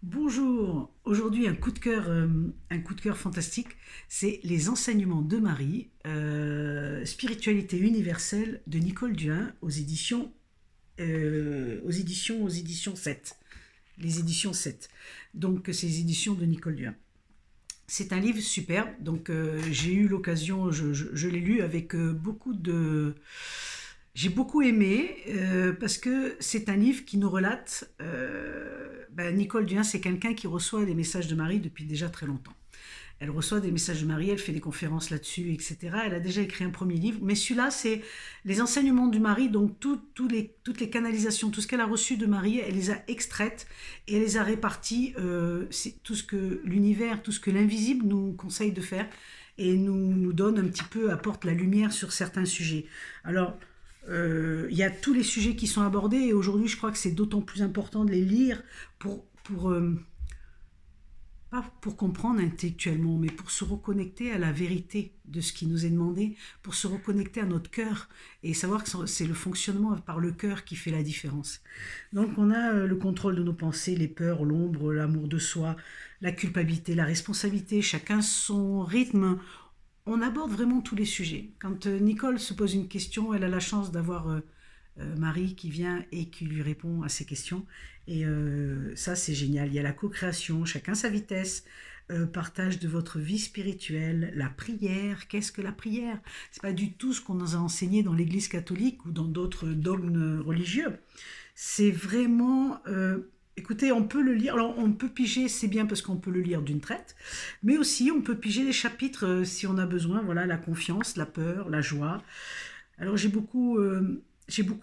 Bonjour, aujourd'hui un coup de cœur fantastique, c'est les enseignements de Marie, spiritualité universelle de Nicole Duhin aux éditions 7, les éditions 7. Donc c'est les éditions de Nicole Duhin. C'est un livre superbe, donc j'ai eu l'occasion, je l'ai lu avec beaucoup de... J'ai beaucoup aimé parce que c'est un livre qui nous relate... Nicole Duhin, c'est quelqu'un qui reçoit des messages de Marie depuis déjà très longtemps. Elle reçoit des messages de Marie, elle fait des conférences là-dessus, etc. Elle a déjà écrit un premier livre, mais celui-là, c'est les enseignements du Marie, donc toutes les canalisations, tout ce qu'elle a reçu de Marie, elle les a extraites et elle les a réparties, c'est tout ce que l'univers, tout ce que l'invisible nous conseille de faire et nous donne un petit peu, apporte la lumière sur certains sujets. Alors, il y a tous les sujets qui sont abordés et aujourd'hui, je crois que c'est d'autant plus important de les lire pour pas pour comprendre intellectuellement, mais pour se reconnecter à la vérité de ce qui nous est demandé, pour se reconnecter à notre cœur et savoir que c'est le fonctionnement par le cœur qui fait la différence. Donc on a le contrôle de nos pensées, les peurs, l'ombre, l'amour de soi, la culpabilité, la responsabilité, chacun son rythme. On aborde vraiment tous les sujets. Quand Nicole se pose une question, elle a la chance d'avoir Marie qui vient et qui lui répond à ses questions. Et ça, c'est génial. Il y a la co-création, chacun sa vitesse, partage de votre vie spirituelle, la prière. Qu'est-ce que la prière? C'est pas du tout ce qu'on nous a enseigné dans l'Église catholique ou dans d'autres dogmes religieux. C'est vraiment... écoutez, on peut le lire, alors on peut piger, c'est bien parce qu'on peut le lire d'une traite, mais aussi on peut piger les chapitres si on a besoin, voilà, la confiance, la peur, la joie. Alors j'ai beaucoup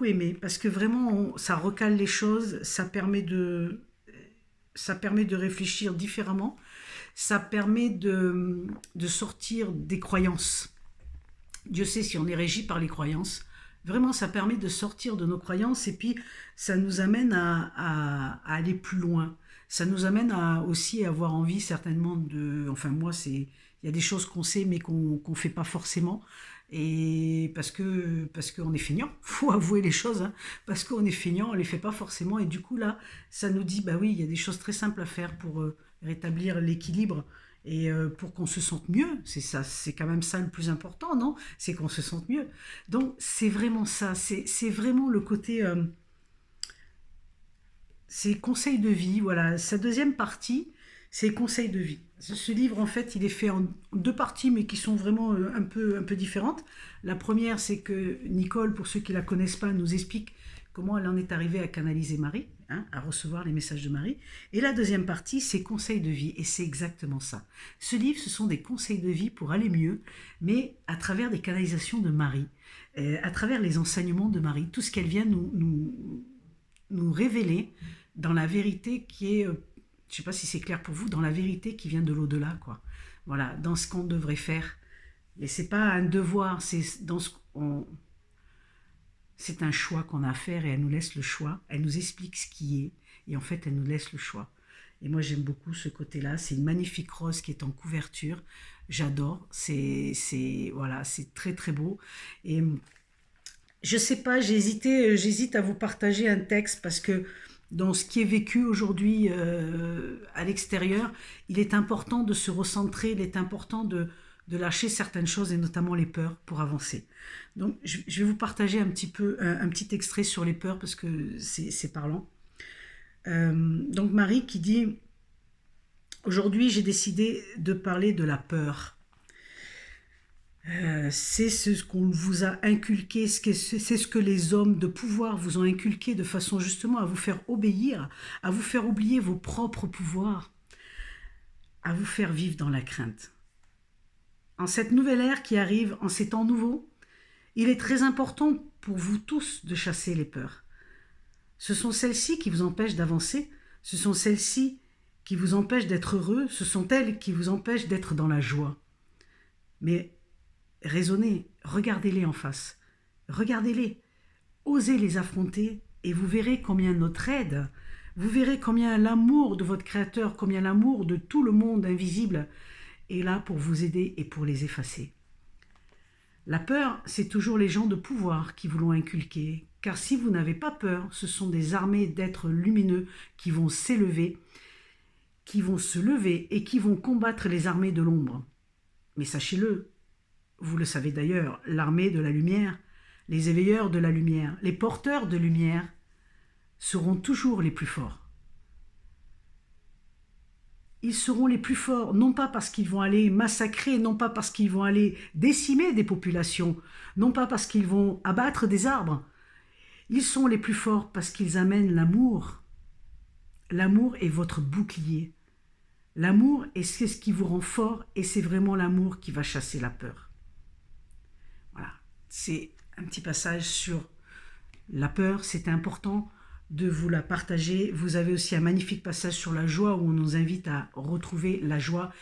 aimé parce que vraiment ça recale les choses, ça permet de réfléchir différemment, ça permet de sortir des croyances. Dieu sait si on est régi par les croyances. Vraiment, ça permet de sortir de nos croyances et puis ça nous amène à aller plus loin. Ça nous amène aussi à avoir envie certainement de... Enfin moi, il y a des choses qu'on sait mais qu'on fait pas forcément. Et parce qu'on est feignant, faut avouer les choses, hein. Parce qu'on est feignant, on les fait pas forcément. Et du coup là, ça nous dit, bah oui, il y a des choses très simples à faire pour rétablir l'équilibre et pour qu'on se sente mieux. C'est ça, c'est quand même ça le plus important, non? C'est qu'on se sente mieux. Donc c'est vraiment ça, c'est vraiment le côté, c'est conseils de vie. Voilà, sa deuxième partie, c'est conseils de vie. Ce livre, en fait, il est fait en deux parties, mais qui sont vraiment un peu différentes. La première, c'est que Nicole, pour ceux qui la connaissent pas, nous explique comment elle en est arrivée à canaliser Marie, hein, à recevoir les messages de Marie. Et la deuxième partie, c'est conseils de vie, et c'est exactement ça. Ce livre, ce sont des conseils de vie pour aller mieux, mais à travers des canalisations de Marie, à travers les enseignements de Marie, tout ce qu'elle vient nous révéler dans la vérité qui est, je ne sais pas si c'est clair pour vous, dans la vérité qui vient de l'au-delà, quoi. Voilà, dans ce qu'on devrait faire. Et c'est pas un devoir, c'est un choix qu'on a à faire et elle nous laisse le choix. Elle nous explique ce qui est et en fait elle nous laisse le choix. Et moi j'aime beaucoup ce côté-là. C'est une magnifique rose qui est en couverture. J'adore. Voilà, c'est très très beau. Et je sais pas, j'hésite à vous partager un texte parce que dans ce qui est vécu aujourd'hui à l'extérieur, il est important de se recentrer, il est important de lâcher certaines choses et notamment les peurs pour avancer. Donc je vais vous partager un petit peu un petit extrait sur les peurs parce que c'est parlant. Donc Marie qui dit: aujourd'hui j'ai décidé de parler de la peur. C'est ce qu'on vous a inculqué, c'est ce que les hommes de pouvoir vous ont inculqué de façon justement à vous faire obéir, à vous faire oublier vos propres pouvoirs, à vous faire vivre dans la crainte. En cette nouvelle ère qui arrive, en ces temps nouveaux, il est très important pour vous tous de chasser les peurs. Ce sont celles-ci qui vous empêchent d'avancer, ce sont celles-ci qui vous empêchent d'être heureux, ce sont elles qui vous empêchent d'être dans la joie. Mais raisonnez, regardez-les en face, regardez-les, osez les affronter et vous verrez combien notre aide, vous verrez combien l'amour de votre Créateur, combien l'amour de tout le monde invisible est là pour vous aider et pour les effacer. La peur, c'est toujours les gens de pouvoir qui vous l'ont inculqué, car si vous n'avez pas peur, ce sont des armées d'êtres lumineux qui vont s'élever qui vont se lever et qui vont combattre les armées de l'ombre. Mais sachez-le, vous le savez d'ailleurs, l'armée de la lumière, les éveilleurs de la lumière, les porteurs de lumière seront toujours les plus forts. Ils seront les plus forts, non pas parce qu'ils vont aller massacrer, non pas parce qu'ils vont aller décimer des populations, non pas parce qu'ils vont abattre des arbres. Ils sont les plus forts parce qu'ils amènent l'amour. L'amour est votre bouclier. L'amour, c'est ce qui vous rend fort et c'est vraiment l'amour qui va chasser la peur. Voilà, c'est un petit passage sur la peur, c'est important de vous la partager. Vous avez aussi un magnifique passage sur la joie où on nous invite à retrouver la joie.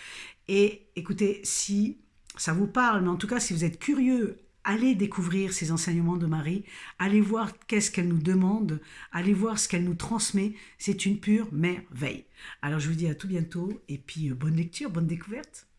Et écoutez, si ça vous parle, mais en tout cas, si vous êtes curieux, allez découvrir ces enseignements de Marie, allez voir qu'est-ce qu'elle nous demande, allez voir ce qu'elle nous transmet. C'est une pure merveille. Alors, je vous dis à tout bientôt et puis bonne lecture, bonne découverte.